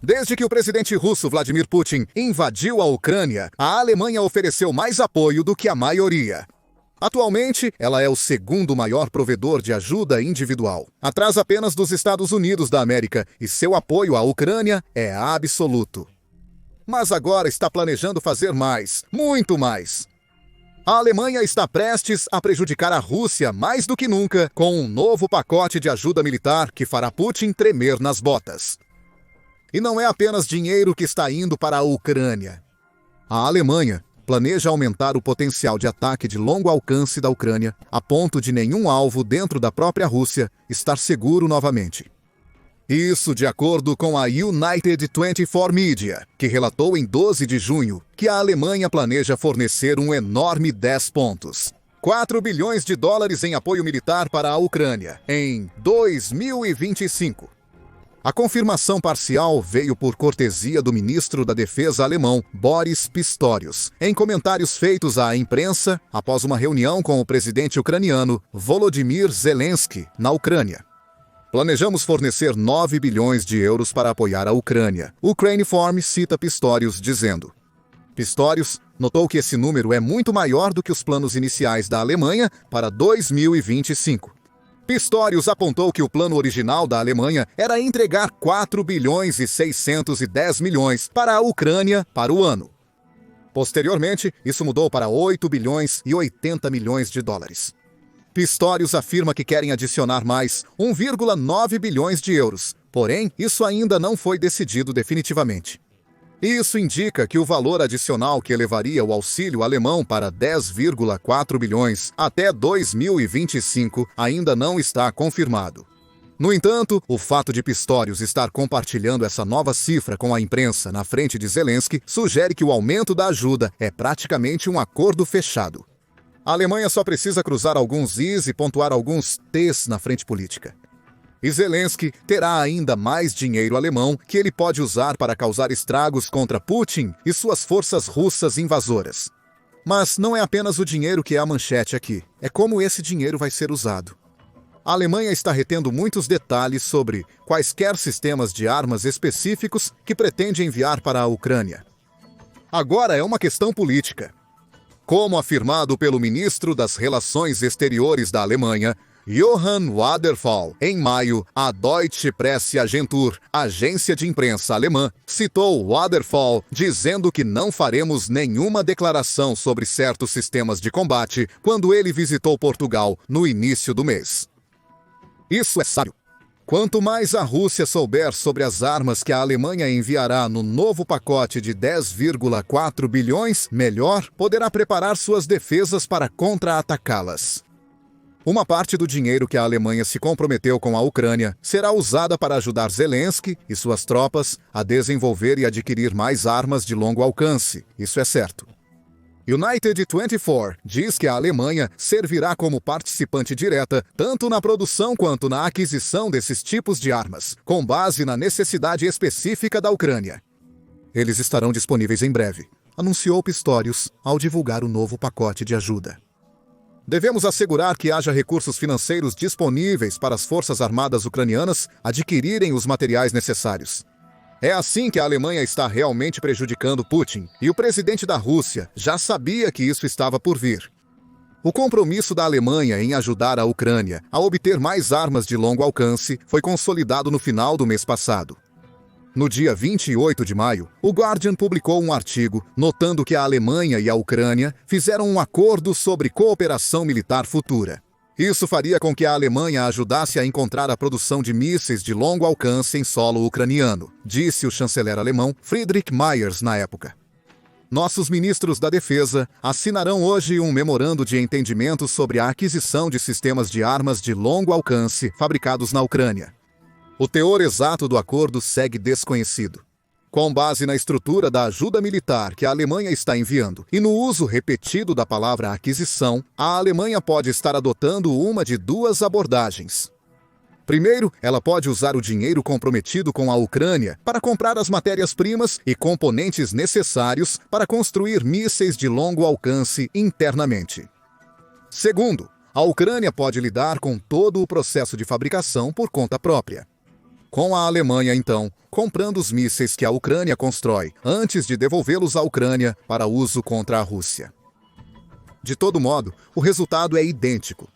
Desde que o presidente russo Vladimir Putin invadiu a Ucrânia, a Alemanha ofereceu mais apoio do que a maioria. Atualmente, ela é o segundo maior provedor de ajuda individual, atrás apenas dos Estados Unidos da América, e seu apoio à Ucrânia é absoluto. Mas agora está planejando fazer mais, muito mais. A Alemanha está prestes a prejudicar a Rússia mais do que nunca com um novo pacote de ajuda militar que fará Putin tremer nas botas. E não é apenas dinheiro que está indo para a Ucrânia. A Alemanha planeja aumentar o potencial de ataque de longo alcance da Ucrânia, a ponto de nenhum alvo dentro da própria Rússia estar seguro novamente. Isso de acordo com a United 24 Media, que relatou em 12 de junho que a Alemanha planeja fornecer um enorme 10 pontos. 4 bilhões de dólares em apoio militar para a Ucrânia em 2025. A confirmação parcial veio por cortesia do ministro da Defesa alemão, Boris Pistorius, em comentários feitos à imprensa após uma reunião com o presidente ucraniano Volodymyr Zelensky na Ucrânia. Planejamos fornecer 9 bilhões de euros para apoiar a Ucrânia. Ukraineform cita Pistorius dizendo. Pistorius notou que esse número é muito maior do que os planos iniciais da Alemanha para 2025. Pistorius apontou que o plano original da Alemanha era entregar 4 bilhões e 610 milhões para a Ucrânia para o ano. Posteriormente, isso mudou para 8 bilhões e 80 milhões de dólares. Pistorius afirma que querem adicionar mais 1,9 bilhões de euros, porém, isso ainda não foi decidido definitivamente. Isso indica que o valor adicional que elevaria o auxílio alemão para 10,4 bilhões até 2025 ainda não está confirmado. No entanto, o fato de Pistorius estar compartilhando essa nova cifra com a imprensa na frente de Zelensky sugere que o aumento da ajuda é praticamente um acordo fechado. A Alemanha só precisa cruzar alguns Is e pontuar alguns Ts na frente política. E Zelensky terá ainda mais dinheiro alemão que ele pode usar para causar estragos contra Putin e suas forças russas invasoras. Mas não é apenas o dinheiro que é a manchete aqui, é como esse dinheiro vai ser usado. A Alemanha está retendo muitos detalhes sobre quaisquer sistemas de armas específicos que pretende enviar para a Ucrânia. Agora é uma questão política. Como afirmado pelo ministro das Relações Exteriores da Alemanha, Johann Waderfall, em maio, a Deutsche Presseagentur, agência de imprensa alemã, citou Waderfall dizendo que não faremos nenhuma declaração sobre certos sistemas de combate quando ele visitou Portugal no início do mês. Isso é sábio. Quanto mais a Rússia souber sobre as armas que a Alemanha enviará no novo pacote de 10,4 bilhões, melhor poderá preparar suas defesas para contra-atacá-las. Uma parte do dinheiro que a Alemanha se comprometeu com a Ucrânia será usada para ajudar Zelensky e suas tropas a desenvolver e adquirir mais armas de longo alcance, isso é certo. United 24 diz que a Alemanha servirá como participante direta tanto na produção quanto na aquisição desses tipos de armas, com base na necessidade específica da Ucrânia. Eles estarão disponíveis em breve, anunciou Pistorius ao divulgar o novo pacote de ajuda. Devemos assegurar que haja recursos financeiros disponíveis para as forças armadas ucranianas adquirirem os materiais necessários. É assim que a Alemanha está realmente prejudicando Putin, e o presidente da Rússia já sabia que isso estava por vir. O compromisso da Alemanha em ajudar a Ucrânia a obter mais armas de longo alcance foi consolidado no final do mês passado. No dia 28 de maio, o Guardian publicou um artigo notando que a Alemanha e a Ucrânia fizeram um acordo sobre cooperação militar futura. Isso faria com que a Alemanha ajudasse a encontrar a produção de mísseis de longo alcance em solo ucraniano, disse o chanceler alemão Friedrich Merz na época. Nossos ministros da Defesa assinarão hoje um memorando de entendimento sobre a aquisição de sistemas de armas de longo alcance fabricados na Ucrânia. O teor exato do acordo segue desconhecido. Com base na estrutura da ajuda militar que a Alemanha está enviando e no uso repetido da palavra aquisição, a Alemanha pode estar adotando uma de duas abordagens. Primeiro, ela pode usar o dinheiro comprometido com a Ucrânia para comprar as matérias-primas e componentes necessários para construir mísseis de longo alcance internamente. Segundo, a Ucrânia pode lidar com todo o processo de fabricação por conta própria. Com a Alemanha, então, comprando os mísseis que a Ucrânia constrói, antes de devolvê-los à Ucrânia para uso contra a Rússia. De todo modo, o resultado é idêntico.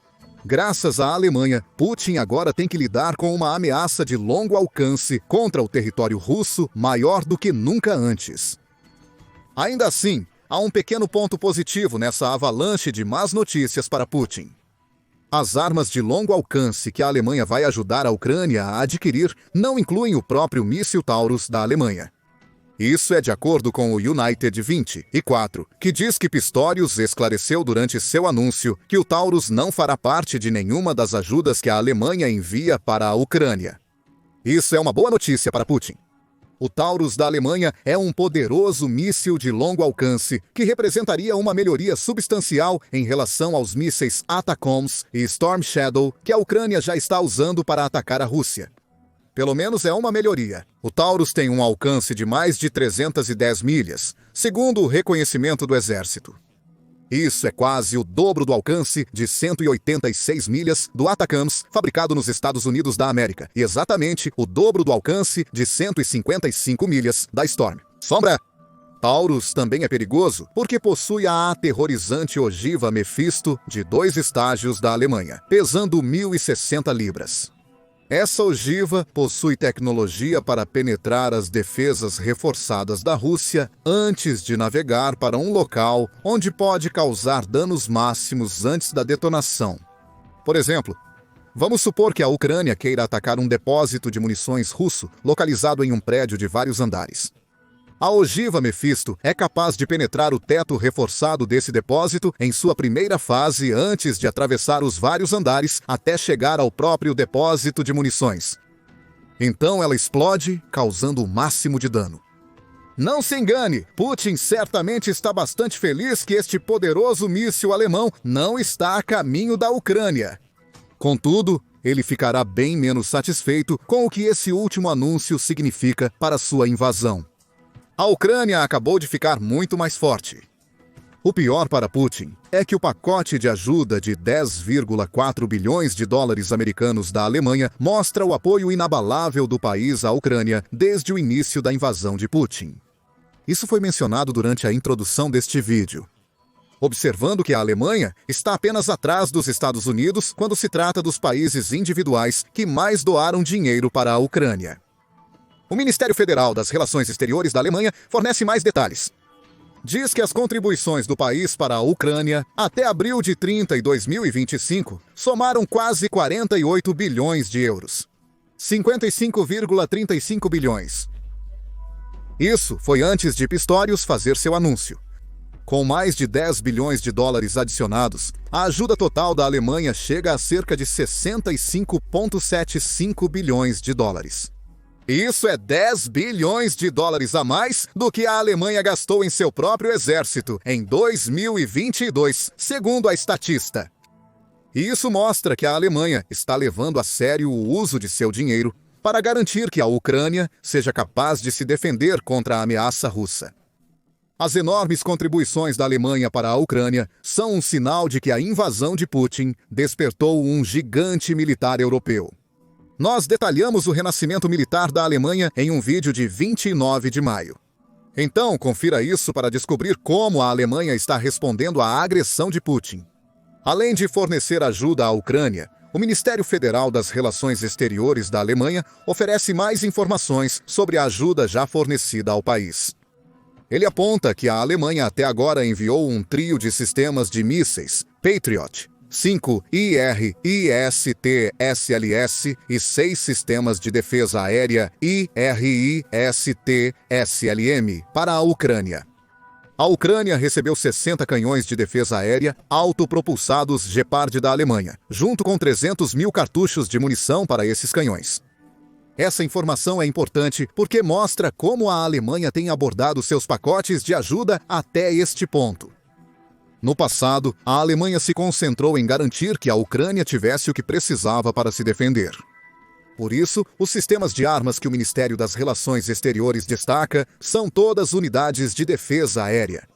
Graças à Alemanha, Putin agora tem que lidar com uma ameaça de longo alcance contra o território russo maior do que nunca antes. Ainda assim, há um pequeno ponto positivo nessa avalanche de más notícias para Putin. As armas de longo alcance que a Alemanha vai ajudar a Ucrânia a adquirir não incluem o próprio míssil Taurus da Alemanha. Isso é de acordo com o United 24, que diz que Pistorius esclareceu durante seu anúncio que o Taurus não fará parte de nenhuma das ajudas que a Alemanha envia para a Ucrânia. Isso é uma boa notícia para Putin. O Taurus da Alemanha é um poderoso míssil de longo alcance que representaria uma melhoria substancial em relação aos mísseis ATACMS e Storm Shadow que a Ucrânia já está usando para atacar a Rússia. Pelo menos é uma melhoria. O Taurus tem um alcance de mais de 310 milhas, segundo o reconhecimento do Exército. Isso é quase o dobro do alcance de 186 milhas do ATACMS, fabricado nos Estados Unidos da América, e exatamente o dobro do alcance de 155 milhas da Storm. Sombra! Taurus também é perigoso porque possui a aterrorizante ogiva Mephisto de 2 estágios da Alemanha, pesando 1.060 libras. Essa ogiva possui tecnologia para penetrar as defesas reforçadas da Rússia antes de navegar para um local onde pode causar danos máximos antes da detonação. Por exemplo, vamos supor que a Ucrânia queira atacar um depósito de munições russo localizado em um prédio de vários andares. A ogiva Mephisto é capaz de penetrar o teto reforçado desse depósito em sua primeira fase antes de atravessar os vários andares até chegar ao próprio depósito de munições. Então ela explode, causando o máximo de dano. Não se engane, Putin certamente está bastante feliz que este poderoso míssil alemão não está a caminho da Ucrânia. Contudo, ele ficará bem menos satisfeito com o que esse último anúncio significa para sua invasão. A Ucrânia acabou de ficar muito mais forte. O pior para Putin é que o pacote de ajuda de 10,4 bilhões de dólares americanos da Alemanha mostra o apoio inabalável do país à Ucrânia desde o início da invasão de Putin. Isso foi mencionado durante a introdução deste vídeo. Observando que a Alemanha está apenas atrás dos Estados Unidos quando se trata dos países individuais que mais doaram dinheiro para a Ucrânia. O Ministério Federal das Relações Exteriores da Alemanha fornece mais detalhes. Diz que as contribuições do país para a Ucrânia até abril de 30 e 2025 somaram quase 48 bilhões de euros. 55,35 bilhões. Isso foi antes de Pistorius fazer seu anúncio. Com mais de 10 bilhões de dólares adicionados, a ajuda total da Alemanha chega a cerca de 65,75 bilhões de dólares. Isso é 10 bilhões de dólares a mais do que a Alemanha gastou em seu próprio exército em 2022, segundo a estatista. E isso mostra que a Alemanha está levando a sério o uso de seu dinheiro para garantir que a Ucrânia seja capaz de se defender contra a ameaça russa. As enormes contribuições da Alemanha para a Ucrânia são um sinal de que a invasão de Putin despertou um gigante militar europeu. Nós detalhamos o renascimento militar da Alemanha em um vídeo de 29 de maio. Então, confira isso para descobrir como a Alemanha está respondendo à agressão de Putin. Além de fornecer ajuda à Ucrânia, o Ministério Federal das Relações Exteriores da Alemanha oferece mais informações sobre a ajuda já fornecida ao país. Ele aponta que a Alemanha até agora enviou um trio de sistemas de mísseis Patriot, 5 IRIS-T-SLS e 6 sistemas de defesa aérea IRIS-T-SLM para a Ucrânia. A Ucrânia recebeu 60 canhões de defesa aérea autopropulsados Gepard da Alemanha, junto com 300 mil cartuchos de munição para esses canhões. Essa informação é importante porque mostra como a Alemanha tem abordado seus pacotes de ajuda até este ponto. No passado, a Alemanha se concentrou em garantir que a Ucrânia tivesse o que precisava para se defender. Por isso, os sistemas de armas que o Ministério das Relações Exteriores destaca são todas unidades de defesa aérea.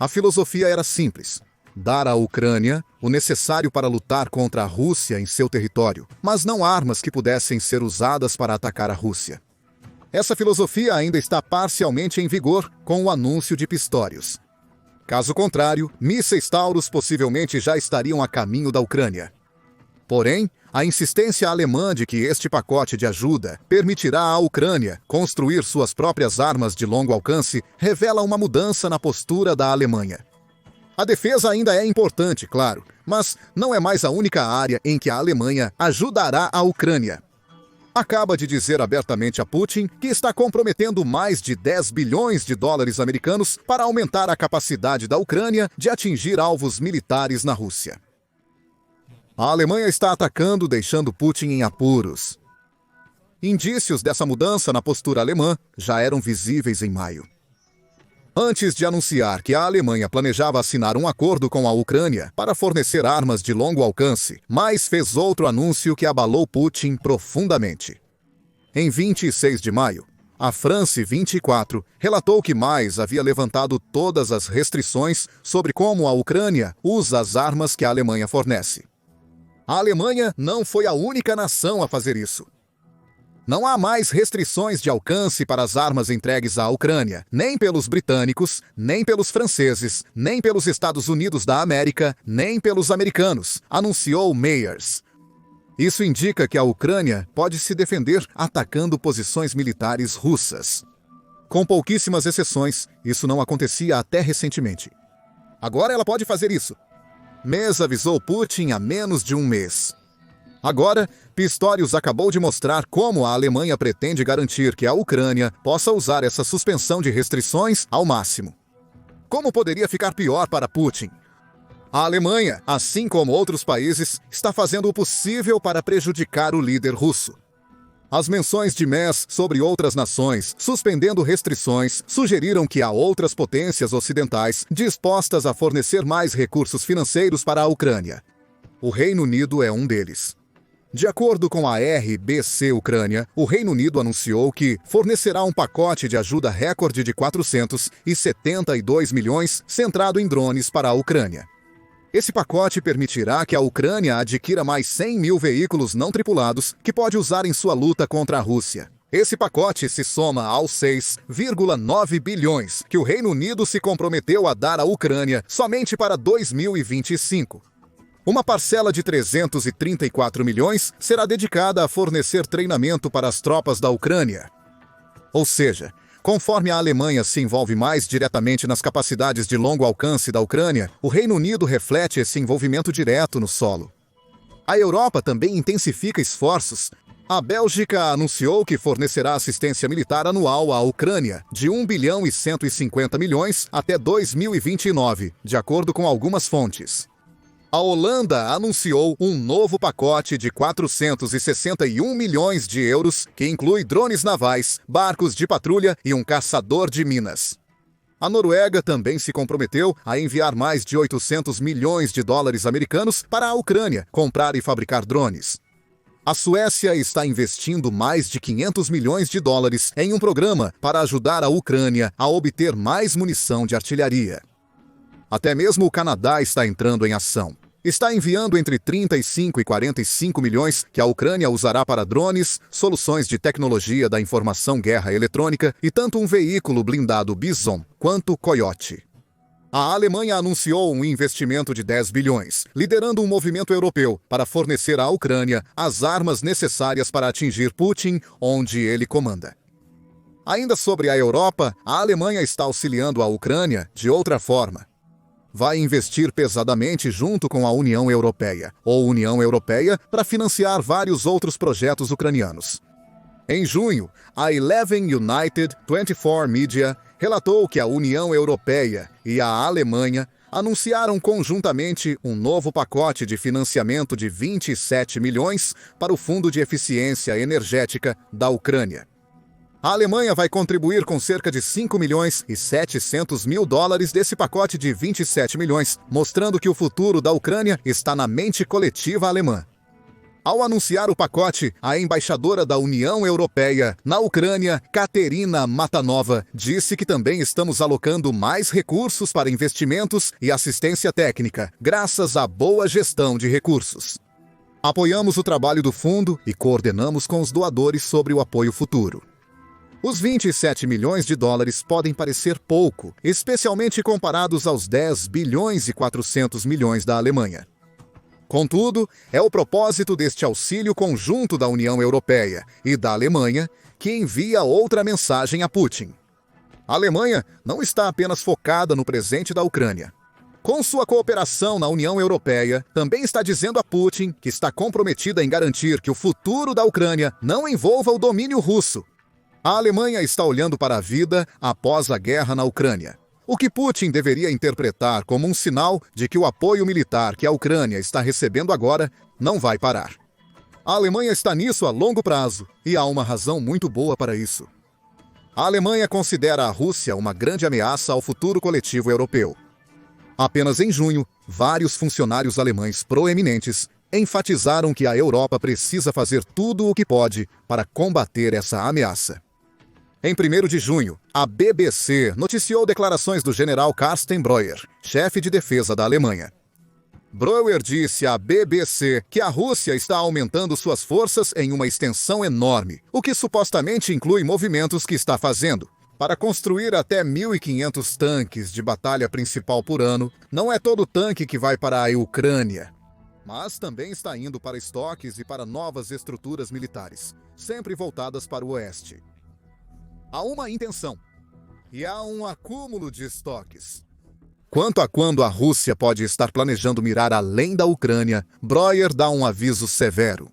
A filosofia era simples. dar à Ucrânia o necessário para lutar contra a Rússia em seu território, mas não armas que pudessem ser usadas para atacar a Rússia. Essa filosofia ainda está parcialmente em vigor com o anúncio de Pistórios. Caso contrário, mísseis Taurus possivelmente já estariam a caminho da Ucrânia. Porém, a insistência alemã de que este pacote de ajuda permitirá à Ucrânia construir suas próprias armas de longo alcance revela uma mudança na postura da Alemanha. A defesa ainda é importante, claro, mas não é mais a única área em que a Alemanha ajudará a Ucrânia. Acaba de dizer abertamente a Putin que está comprometendo mais de 10 bilhões de dólares americanos para aumentar a capacidade da Ucrânia de atingir alvos militares na Rússia. A Alemanha está atacando, deixando Putin em apuros. Indícios dessa mudança na postura alemã já eram visíveis em maio. Antes de anunciar que a Alemanha planejava assinar um acordo com a Ucrânia para fornecer armas de longo alcance, Mais fez outro anúncio que abalou Putin profundamente. Em 26 de maio, a France 24 relatou que Mais havia levantado todas as restrições sobre como a Ucrânia usa as armas que a Alemanha fornece. A Alemanha não foi a única nação a fazer isso. Não há mais restrições de alcance para as armas entregues à Ucrânia, nem pelos britânicos, nem pelos franceses, nem pelos Estados Unidos da América, nem pelos americanos, anunciou Meyers. Isso indica que a Ucrânia pode se defender atacando posições militares russas. Com pouquíssimas exceções, isso não acontecia até recentemente. Agora ela pode fazer isso. Mez avisou Putin há menos de um mês. Agora, Pistorius acabou de mostrar como a Alemanha pretende garantir que a Ucrânia possa usar essa suspensão de restrições ao máximo. Como poderia ficar pior para Putin? A Alemanha, assim como outros países, está fazendo o possível para prejudicar o líder russo. As menções de Mez sobre outras nações, suspendendo restrições, sugeriram que há outras potências ocidentais dispostas a fornecer mais recursos financeiros para a Ucrânia. O Reino Unido é um deles. De acordo com a RBC Ucrânia, o Reino Unido anunciou que fornecerá um pacote de ajuda recorde de 472 milhões centrado em drones para a Ucrânia. Esse pacote permitirá que a Ucrânia adquira mais 100 mil veículos não tripulados que pode usar em sua luta contra a Rússia. Esse pacote se soma aos 6,9 bilhões que o Reino Unido se comprometeu a dar à Ucrânia somente para 2025. Uma parcela de 334 milhões será dedicada a fornecer treinamento para as tropas da Ucrânia. Ou seja, conforme a Alemanha se envolve mais diretamente nas capacidades de longo alcance da Ucrânia, o Reino Unido reflete esse envolvimento direto no solo. A Europa também intensifica esforços. A Bélgica anunciou que fornecerá assistência militar anual à Ucrânia de 1 bilhão e 150 milhões até 2029, de acordo com algumas fontes. A Holanda anunciou um novo pacote de 461 milhões de euros, que inclui drones navais, barcos de patrulha e um caçador de minas. A Noruega também se comprometeu a enviar mais de 800 milhões de dólares americanos para a Ucrânia comprar e fabricar drones. A Suécia está investindo mais de 500 milhões de dólares em um programa para ajudar a Ucrânia a obter mais munição de artilharia. Até mesmo o Canadá está entrando em ação. Está enviando entre 35 e 45 milhões que a Ucrânia usará para drones, soluções de tecnologia da informação guerra eletrônica e tanto um veículo blindado Bison quanto Coyote. A Alemanha anunciou um investimento de 10 bilhões, liderando um movimento europeu para fornecer à Ucrânia as armas necessárias para atingir Putin onde ele comanda. Ainda sobre a Europa, a Alemanha está auxiliando a Ucrânia de outra forma. Vai investir pesadamente junto com a União Europeia, para financiar vários outros projetos ucranianos. Em junho, a 11 United 24 Media relatou que a União Europeia e a Alemanha anunciaram conjuntamente um novo pacote de financiamento de 27 milhões para o Fundo de Eficiência Energética da Ucrânia. A Alemanha vai contribuir com cerca de 5 milhões e 700 mil dólares desse pacote de 27 milhões, mostrando que o futuro da Ucrânia está na mente coletiva alemã. Ao anunciar o pacote, a embaixadora da União Europeia na Ucrânia, Katerina Matanova, disse que também estamos alocando mais recursos para investimentos e assistência técnica, graças à boa gestão de recursos. Apoiamos o trabalho do fundo e coordenamos com os doadores sobre o apoio futuro. Os 27 milhões de dólares podem parecer pouco, especialmente comparados aos 10 bilhões e 400 milhões da Alemanha. Contudo, é o propósito deste auxílio conjunto da União Europeia e da Alemanha que envia outra mensagem a Putin. A Alemanha não está apenas focada no presente da Ucrânia. Com sua cooperação na União Europeia, também está dizendo a Putin que está comprometida em garantir que o futuro da Ucrânia não envolva o domínio russo. A Alemanha está olhando para a vida após a guerra na Ucrânia, o que Putin deveria interpretar como um sinal de que o apoio militar que a Ucrânia está recebendo agora não vai parar. A Alemanha está nisso a longo prazo, e há uma razão muito boa para isso. A Alemanha considera a Rússia uma grande ameaça ao futuro coletivo europeu. Apenas em junho, vários funcionários alemães proeminentes enfatizaram que a Europa precisa fazer tudo o que pode para combater essa ameaça. Em 1º de junho, a BBC noticiou declarações do general Carsten Breuer, chefe de defesa da Alemanha. Breuer disse à BBC que a Rússia está aumentando suas forças em uma extensão enorme, o que supostamente inclui movimentos que está fazendo. Para construir até 1.500 tanques de batalha principal por ano, não é todo tanque que vai para a Ucrânia, mas também está indo para estoques e para novas estruturas militares, sempre voltadas para o oeste. Há uma intenção, e há um acúmulo de estoques. Quanto a quando a Rússia pode estar planejando mirar além da Ucrânia, Breuer dá um aviso severo.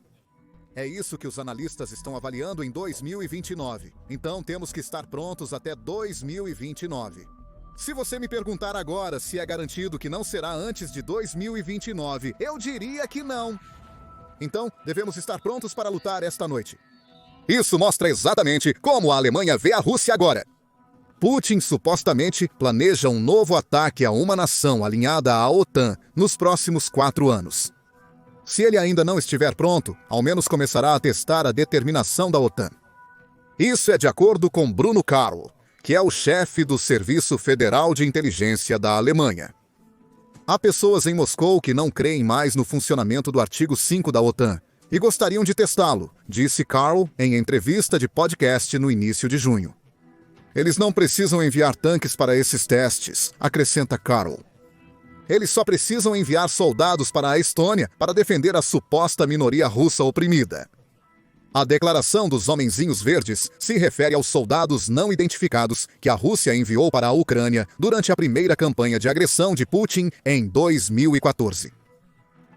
É isso que os analistas estão avaliando em 2029, então temos que estar prontos até 2029. Se você me perguntar agora se é garantido que não será antes de 2029, eu diria que não. Então, devemos estar prontos para lutar esta noite. Isso mostra exatamente como a Alemanha vê a Rússia agora. Putin supostamente planeja um novo ataque a uma nação alinhada à OTAN nos próximos 4 anos. Se ele ainda não estiver pronto, ao menos começará a testar a determinação da OTAN. Isso é de acordo com Bruno Karl, que é o chefe do Serviço Federal de Inteligência da Alemanha. Há pessoas em Moscou que não creem mais no funcionamento do artigo 5 da OTAN e gostariam de testá-lo, disse Karl em entrevista de podcast no início de junho. Eles não precisam enviar tanques para esses testes, acrescenta Karl. Eles só precisam enviar soldados para a Estônia para defender a suposta minoria russa oprimida. A declaração dos Homenzinhos Verdes se refere aos soldados não identificados que a Rússia enviou para a Ucrânia durante a primeira campanha de agressão de Putin em 2014.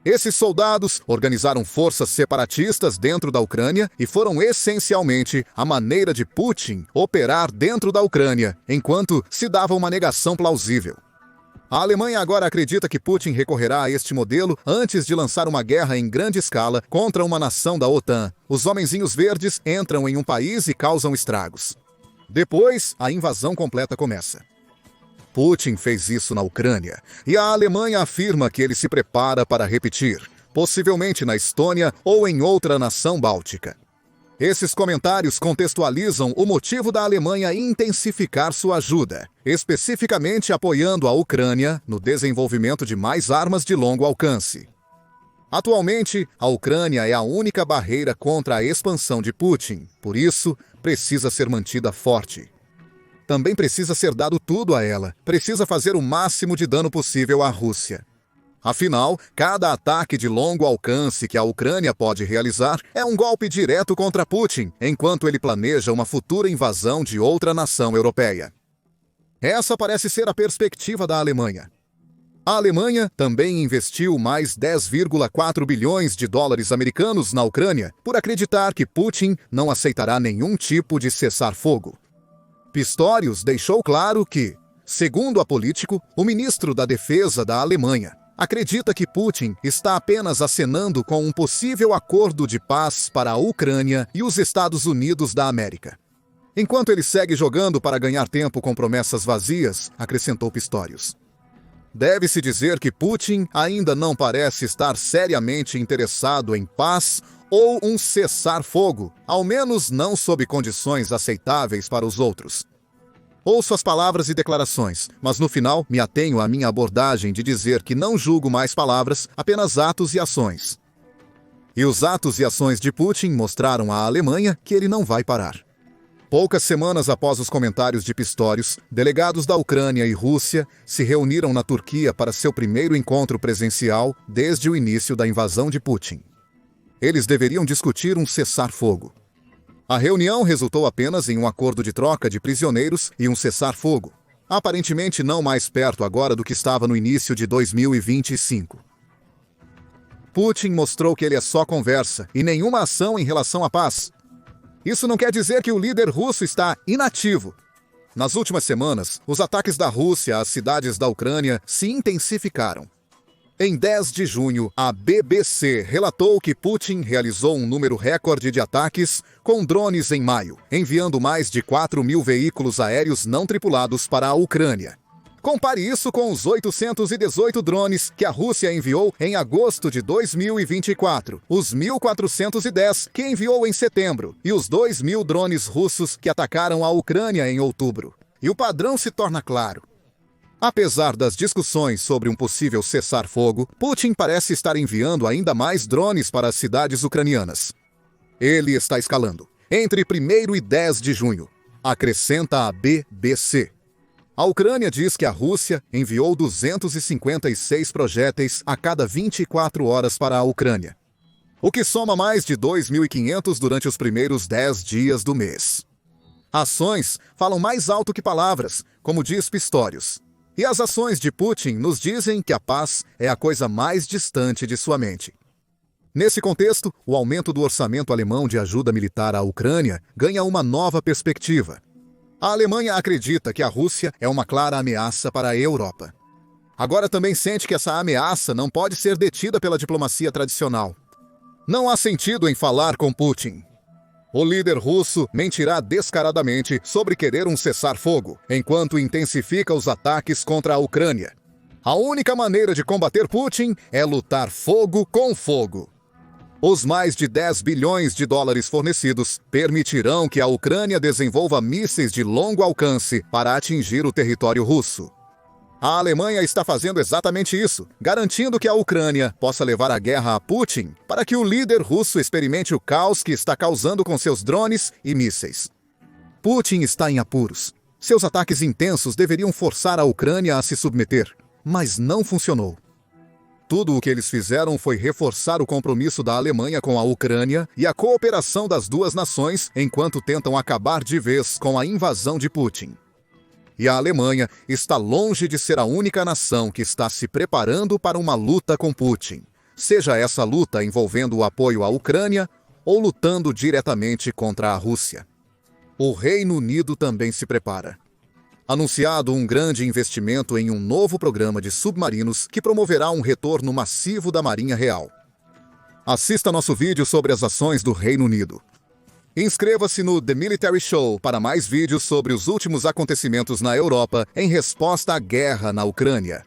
Esses soldados organizaram forças separatistas dentro da Ucrânia e foram essencialmente a maneira de Putin operar dentro da Ucrânia, enquanto se dava uma negação plausível. A Alemanha agora acredita que Putin recorrerá a este modelo antes de lançar uma guerra em grande escala contra uma nação da OTAN. Os Homenzinhos Verdes entram em um país e causam estragos. Depois, a invasão completa começa. Putin fez isso na Ucrânia, e a Alemanha afirma que ele se prepara para repetir, possivelmente na Estônia ou em outra nação báltica. Esses comentários contextualizam o motivo da Alemanha intensificar sua ajuda, especificamente apoiando a Ucrânia no desenvolvimento de mais armas de longo alcance. Atualmente, a Ucrânia é a única barreira contra a expansão de Putin, por isso, precisa ser mantida forte. Também precisa ser dado tudo a ela, precisa fazer o máximo de dano possível à Rússia. Afinal, cada ataque de longo alcance que a Ucrânia pode realizar é um golpe direto contra Putin, enquanto ele planeja uma futura invasão de outra nação europeia. Essa parece ser a perspectiva da Alemanha. A Alemanha também investiu mais 10,4 bilhões de dólares americanos na Ucrânia por acreditar que Putin não aceitará nenhum tipo de cessar-fogo. Pistorius deixou claro que, segundo a Político, o ministro da Defesa da Alemanha acredita que Putin está apenas acenando com um possível acordo de paz para a Ucrânia e os Estados Unidos da América. Enquanto ele segue jogando para ganhar tempo com promessas vazias, acrescentou Pistorius. Deve-se dizer que Putin ainda não parece estar seriamente interessado em paz ou um cessar-fogo, ao menos não sob condições aceitáveis para os outros. Ouço as palavras e declarações, mas no final me atenho à minha abordagem de dizer que não julgo mais palavras, apenas atos e ações. E os atos e ações de Putin mostraram à Alemanha que ele não vai parar. Poucas semanas após os comentários de Pistorius, delegados da Ucrânia e Rússia se reuniram na Turquia para seu primeiro encontro presencial desde o início da invasão de Putin. Eles deveriam discutir um cessar-fogo. A reunião resultou apenas em um acordo de troca de prisioneiros e um cessar-fogo, aparentemente não mais perto agora do que estava no início de 2025. Putin mostrou que ele é só conversa e nenhuma ação em relação à paz. Isso não quer dizer que o líder russo está inativo. Nas últimas semanas, os ataques da Rússia às cidades da Ucrânia se intensificaram. Em 10 de junho, a BBC relatou que Putin realizou um número recorde de ataques com drones em maio, enviando mais de 4.000 veículos aéreos não tripulados para a Ucrânia. Compare isso com os 818 drones que a Rússia enviou em agosto de 2024, os 1.410 que enviou em setembro e os 2.000 drones russos que atacaram a Ucrânia em outubro. E o padrão se torna claro. Apesar das discussões sobre um possível cessar-fogo, Putin parece estar enviando ainda mais drones para as cidades ucranianas. Ele está escalando. Entre 1º e 10 de junho, acrescenta a BBC. A Ucrânia diz que a Rússia enviou 256 projéteis a cada 24 horas para a Ucrânia, o que soma mais de 2.500 durante os primeiros 10 dias do mês. Ações falam mais alto que palavras, como diz Pistorius. E as ações de Putin nos dizem que a paz é a coisa mais distante de sua mente. Nesse contexto, o aumento do orçamento alemão de ajuda militar à Ucrânia ganha uma nova perspectiva. A Alemanha acredita que a Rússia é uma clara ameaça para a Europa. Agora também sente que essa ameaça não pode ser detida pela diplomacia tradicional. Não há sentido em falar com Putin. O líder russo mentirá descaradamente sobre querer um cessar-fogo, enquanto intensifica os ataques contra a Ucrânia. A única maneira de combater Putin é lutar fogo com fogo. Os mais de 10 bilhões de dólares fornecidos permitirão que a Ucrânia desenvolva mísseis de longo alcance para atingir o território russo. A Alemanha está fazendo exatamente isso, garantindo que a Ucrânia possa levar a guerra a Putin para que o líder russo experimente o caos que está causando com seus drones e mísseis. Putin está em apuros. Seus ataques intensos deveriam forçar a Ucrânia a se submeter, mas não funcionou. Tudo o que eles fizeram foi reforçar o compromisso da Alemanha com a Ucrânia e a cooperação das duas nações enquanto tentam acabar de vez com a invasão de Putin. E a Alemanha está longe de ser a única nação que está se preparando para uma luta com Putin, seja essa luta envolvendo o apoio à Ucrânia ou lutando diretamente contra a Rússia. O Reino Unido também se prepara. Anunciado um grande investimento em um novo programa de submarinos que promoverá um retorno massivo da Marinha Real. Assista nosso vídeo sobre as ações do Reino Unido. Inscreva-se no The Military Show para mais vídeos sobre os últimos acontecimentos na Europa em resposta à guerra na Ucrânia.